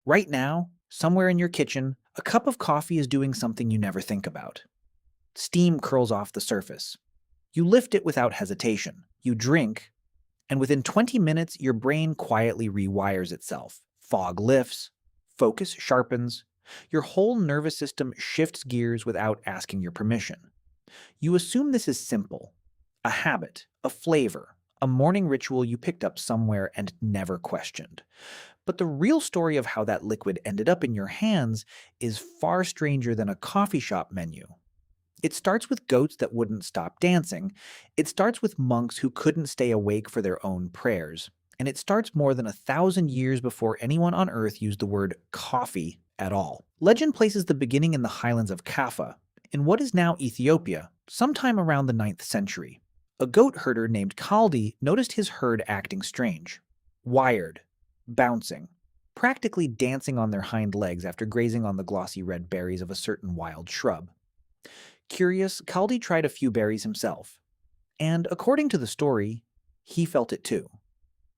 Right now, somewhere in your kitchen, a cup of coffee is doing something you never think about. Steam curls off the surface. You lift it without hesitation. You drink, and within 20 minutes, your brain quietly rewires itself. Fog lifts, focus sharpens, your whole nervous system shifts gears without asking your permission. You assume this is simple, a habit, a flavor, a morning ritual you picked up somewhere and never questioned. But the real story of how that liquid ended up in your hands is far stranger than a coffee shop menu. It starts with goats that wouldn't stop dancing. It starts with monks who couldn't stay awake for their own prayers. And it starts more than 1,000 years before anyone on Earth used the word coffee at all. Legend places the beginning in the highlands of Kaffa, in what is now Ethiopia, sometime around the 9th century. A goat herder named Kaldi noticed his herd acting strange. Wired, bouncing, practically dancing on their hind legs after grazing on the glossy red berries of a certain wild shrub. Curious, Kaldi tried a few berries himself, and according to the story, he felt it too.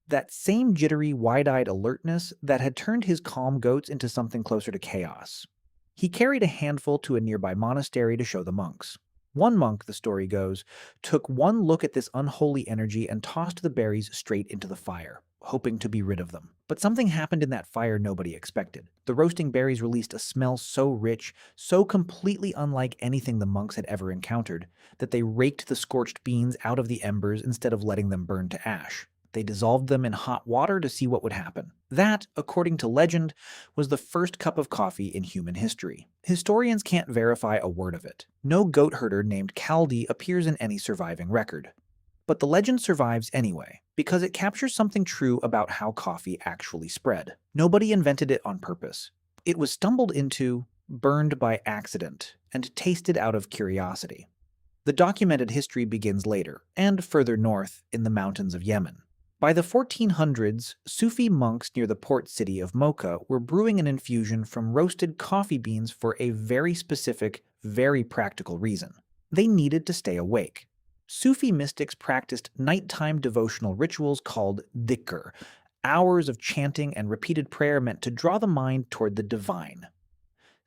That same jittery, wide-eyed alertness that had turned his calm goats into something closer to chaos. He carried a handful to a nearby monastery to show the monks. One monk, the story goes, took one look at this unholy energy and tossed the berries straight into the fire, hoping to be rid of them. But something happened in that fire nobody expected. The roasting berries released a smell so rich, so completely unlike anything the monks had ever encountered, that they raked the scorched beans out of the embers instead of letting them burn to ash. They dissolved them in hot water to see what would happen. That, according to legend, was the first cup of coffee in human history. Historians can't verify a word of it. No goat herder named Kaldi appears in any surviving record. But the legend survives anyway, because it captures something true about how coffee actually spread. Nobody invented it on purpose. It was stumbled into, burned by accident, and tasted out of curiosity. The documented history begins later, and further north, in the mountains of Yemen. By the 1400s, Sufi monks near the port city of Mocha were brewing an infusion from roasted coffee beans for a very specific, very practical reason. They needed to stay awake. Sufi mystics practiced nighttime devotional rituals called dhikr, hours of chanting and repeated prayer meant to draw the mind toward the divine.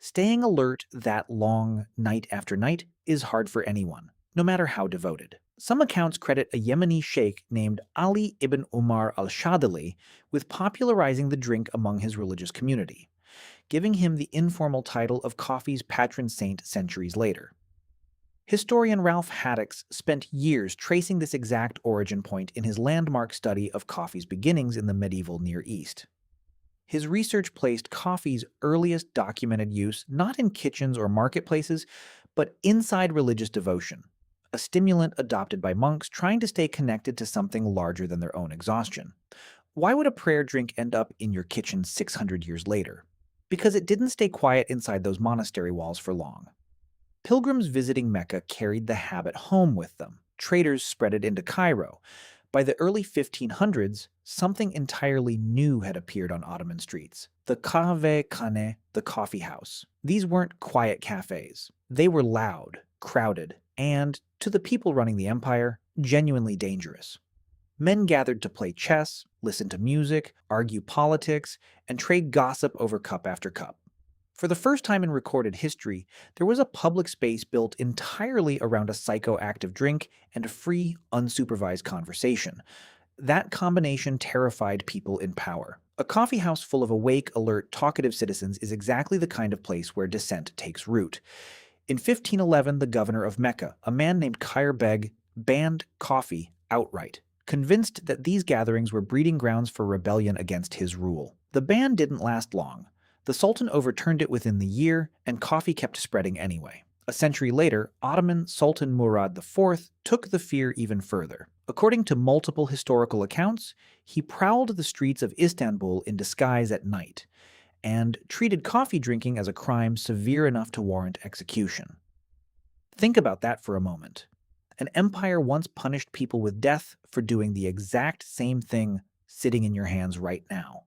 Staying alert that long, night after night, is hard for anyone, no matter how devoted. Some accounts credit a Yemeni sheikh named Ali ibn Umar al-Shadili with popularizing the drink among his religious community, giving him the informal title of coffee's patron saint centuries later. Historian Ralph Haddix spent years tracing this exact origin point in his landmark study of coffee's beginnings in the medieval Near East. His research placed coffee's earliest documented use not in kitchens or marketplaces, but inside religious devotion, a stimulant adopted by monks trying to stay connected to something larger than their own exhaustion. Why would a prayer drink end up in your kitchen 600 years later? Because it didn't stay quiet inside those monastery walls for long. Pilgrims visiting Mecca carried the habit home with them. Traders spread it into Cairo. By the early 1500s, something entirely new had appeared on Ottoman streets. The kahve-khane, the coffee house. These weren't quiet cafes. They were loud, crowded, and, to the people running the empire, genuinely dangerous. Men gathered to play chess, listen to music, argue politics, and trade gossip over cup after cup. For the first time in recorded history, there was a public space built entirely around a psychoactive drink and a free, unsupervised conversation. That combination terrified people in power. A coffee house full of awake, alert, talkative citizens is exactly the kind of place where dissent takes root. In 1511, the governor of Mecca, a man named Khair Beg, banned coffee outright, convinced that these gatherings were breeding grounds for rebellion against his rule. The ban didn't last long. The Sultan overturned it within the year, and coffee kept spreading anyway. A century later, Ottoman Sultan Murad IV took the fear even further. According to multiple historical accounts, he prowled the streets of Istanbul in disguise at night, and treated coffee drinking as a crime severe enough to warrant execution. Think about that for a moment. An empire once punished people with death for doing the exact same thing sitting in your hands right now.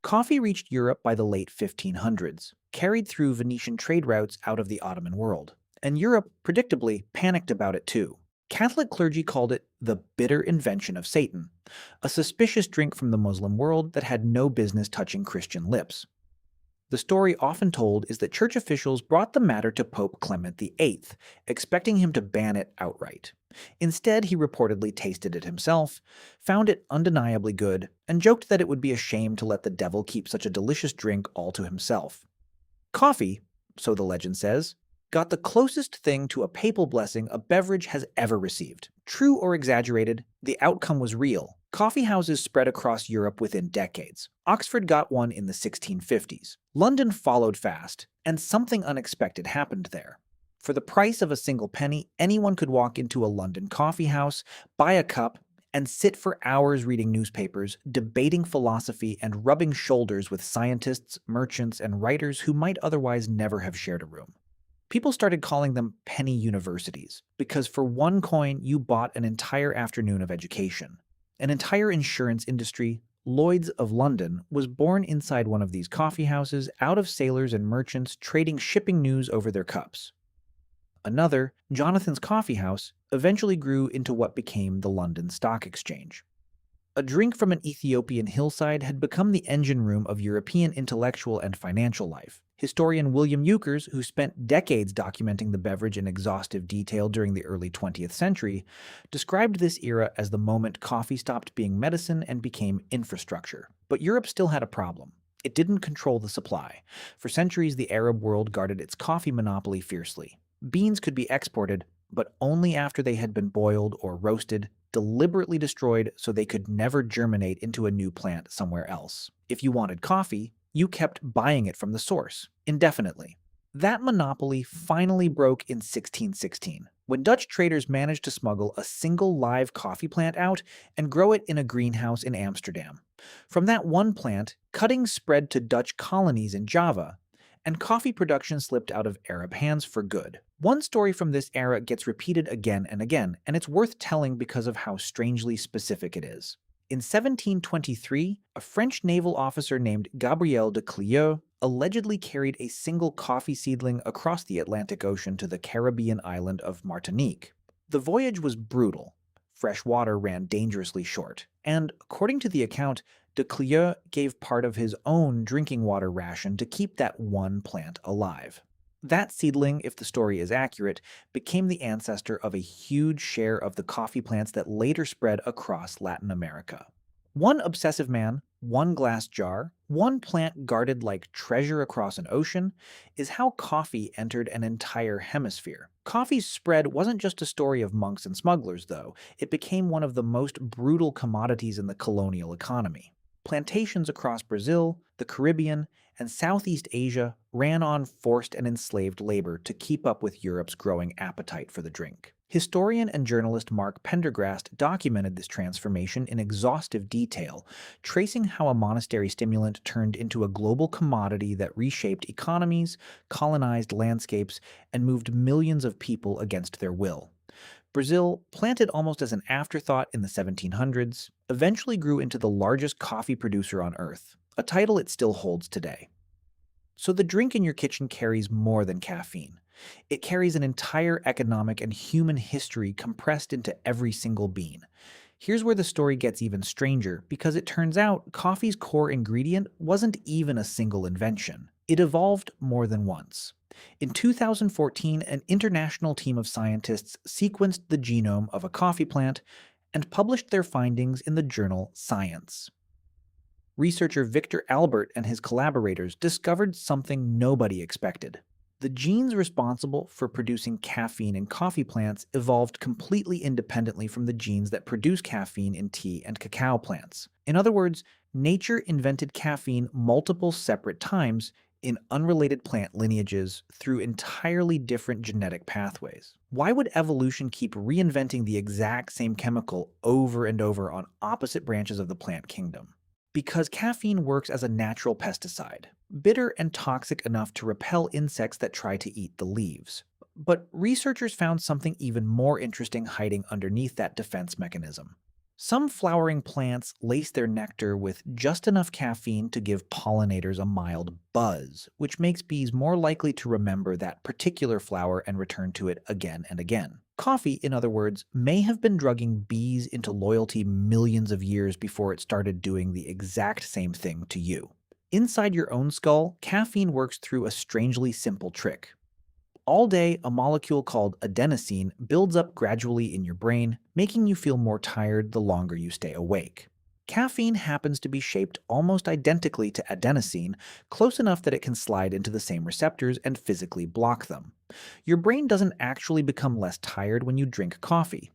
Coffee reached Europe by the late 1500s, carried through Venetian trade routes out of the Ottoman world. And Europe, predictably, panicked about it too. Catholic clergy called it the bitter invention of Satan, a suspicious drink from the Muslim world that had no business touching Christian lips. The story often told is that church officials brought the matter to Pope Clement VIII, expecting him to ban it outright. Instead, he reportedly tasted it himself, found it undeniably good, and joked that it would be a shame to let the devil keep such a delicious drink all to himself. Coffee, so the legend says, got the closest thing to a papal blessing a beverage has ever received. True or exaggerated, the outcome was real. Coffee houses spread across Europe within decades. Oxford got one in the 1650s. London followed fast, and something unexpected happened there. For the price of a single penny, anyone could walk into a London coffee house, buy a cup, and sit for hours reading newspapers, debating philosophy, and rubbing shoulders with scientists, merchants, and writers who might otherwise never have shared a room. People started calling them penny universities, because for one coin you bought an entire afternoon of education. An entire insurance industry, Lloyd's of London, was born inside one of these coffee houses out of sailors and merchants trading shipping news over their cups. Another, Jonathan's Coffee House, eventually grew into what became the London Stock Exchange. A drink from an Ethiopian hillside had become the engine room of European intellectual and financial life. Historian William Euchers, who spent decades documenting the beverage in exhaustive detail during the early 20th century, described this era as the moment coffee stopped being medicine and became infrastructure. But Europe still had a problem. It didn't control the supply. For centuries, the Arab world guarded its coffee monopoly fiercely. Beans could be exported, but only after they had been boiled or roasted, deliberately destroyed so they could never germinate into a new plant somewhere else. If you wanted coffee, you kept buying it from the source, indefinitely. That monopoly finally broke in 1616, when Dutch traders managed to smuggle a single live coffee plant out and grow it in a greenhouse in Amsterdam. From that one plant, cuttings spread to Dutch colonies in Java, and coffee production slipped out of Arab hands for good. One story from this era gets repeated again and again, and it's worth telling because of how strangely specific it is. In 1723, a French naval officer named Gabriel de Clieu allegedly carried a single coffee seedling across the Atlantic Ocean to the Caribbean island of Martinique. The voyage was brutal. Fresh water ran dangerously short, and according to the account, de Clieu gave part of his own drinking water ration to keep that one plant alive. That seedling, if the story is accurate, became the ancestor of a huge share of the coffee plants that later spread across Latin America. One obsessive man, one glass jar, one plant guarded like treasure across an ocean, is how coffee entered an entire hemisphere. Coffee's spread wasn't just a story of monks and smugglers, though. It became one of the most brutal commodities in the colonial economy. Plantations across Brazil, the Caribbean, and Southeast Asia ran on forced and enslaved labor to keep up with Europe's growing appetite for the drink. Historian and journalist Mark Pendergrast documented this transformation in exhaustive detail, tracing how a monastery stimulant turned into a global commodity that reshaped economies, colonized landscapes, and moved millions of people against their will. Brazil, planted almost as an afterthought in the 1700s, eventually grew into the largest coffee producer on Earth, a title it still holds today. So the drink in your kitchen carries more than caffeine. It carries an entire economic and human history compressed into every single bean. Here's where the story gets even stranger, because it turns out coffee's core ingredient wasn't even a single invention. It evolved more than once. In 2014, an international team of scientists sequenced the genome of a coffee plant and published their findings in the journal Science. Researcher Victor Albert and his collaborators discovered something nobody expected. The genes responsible for producing caffeine in coffee plants evolved completely independently from the genes that produce caffeine in tea and cacao plants. In other words, nature invented caffeine multiple separate times in unrelated plant lineages through entirely different genetic pathways. Why would evolution keep reinventing the exact same chemical over and over on opposite branches of the plant kingdom? Because caffeine works as a natural pesticide, bitter and toxic enough to repel insects that try to eat the leaves. But researchers found something even more interesting hiding underneath that defense mechanism. Some flowering plants lace their nectar with just enough caffeine to give pollinators a mild buzz, which makes bees more likely to remember that particular flower and return to it again and again. Coffee, in other words, may have been drugging bees into loyalty millions of years before it started doing the exact same thing to you. Inside your own skull, caffeine works through a strangely simple trick. All day, a molecule called adenosine builds up gradually in your brain, making you feel more tired the longer you stay awake. Caffeine happens to be shaped almost identically to adenosine, close enough that it can slide into the same receptors and physically block them. Your brain doesn't actually become less tired when you drink coffee.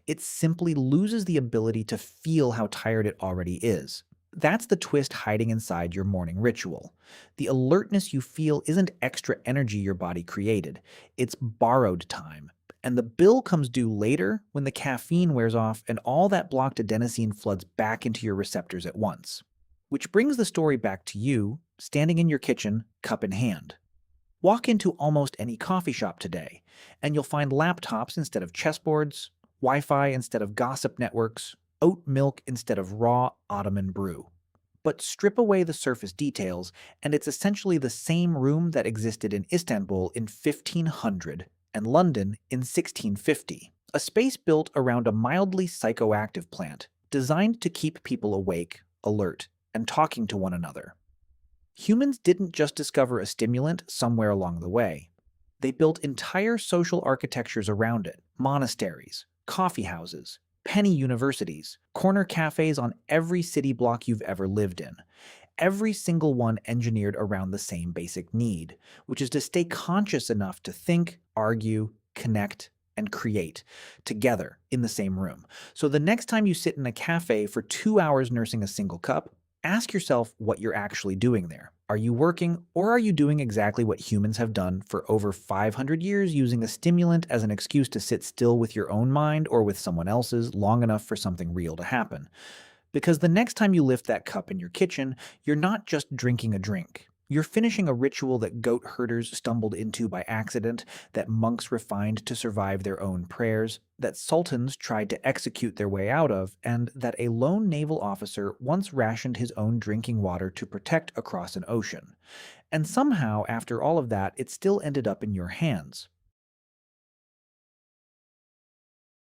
It simply loses the ability to feel how tired it already is. That's the twist hiding inside your morning ritual. The alertness you feel isn't extra energy your body created, it's borrowed time. And the bill comes due later when the caffeine wears off and all that blocked adenosine floods back into your receptors at once. Which brings the story back to you, standing in your kitchen, cup in hand. Walk into almost any coffee shop today, and you'll find laptops instead of chessboards, Wi Fi instead of gossip networks, oat milk instead of raw Ottoman brew. But strip away the surface details, and it's essentially the same room that existed in Istanbul in 1500 and London in 1650. A space built around a mildly psychoactive plant designed to keep people awake, alert, and talking to one another. Humans didn't just discover a stimulant somewhere along the way. They built entire social architectures around it: monasteries, coffeehouses, penny universities, corner cafes on every city block you've ever lived in. Every single one engineered around the same basic need, which is to stay conscious enough to think, argue, connect, and create together in the same room. So the next time you sit in a cafe for 2 hours nursing a single cup, ask yourself what you're actually doing there. Are you working, or are you doing exactly what humans have done for over 500 years, using a stimulant as an excuse to sit still with your own mind or with someone else's long enough for something real to happen? Because the next time you lift that cup in your kitchen, you're not just drinking a drink. You're finishing a ritual that goat herders stumbled into by accident, that monks refined to survive their own prayers, that sultans tried to execute their way out of, and that a lone naval officer once rationed his own drinking water to protect across an ocean. And somehow, after all of that, it still ended up in your hands.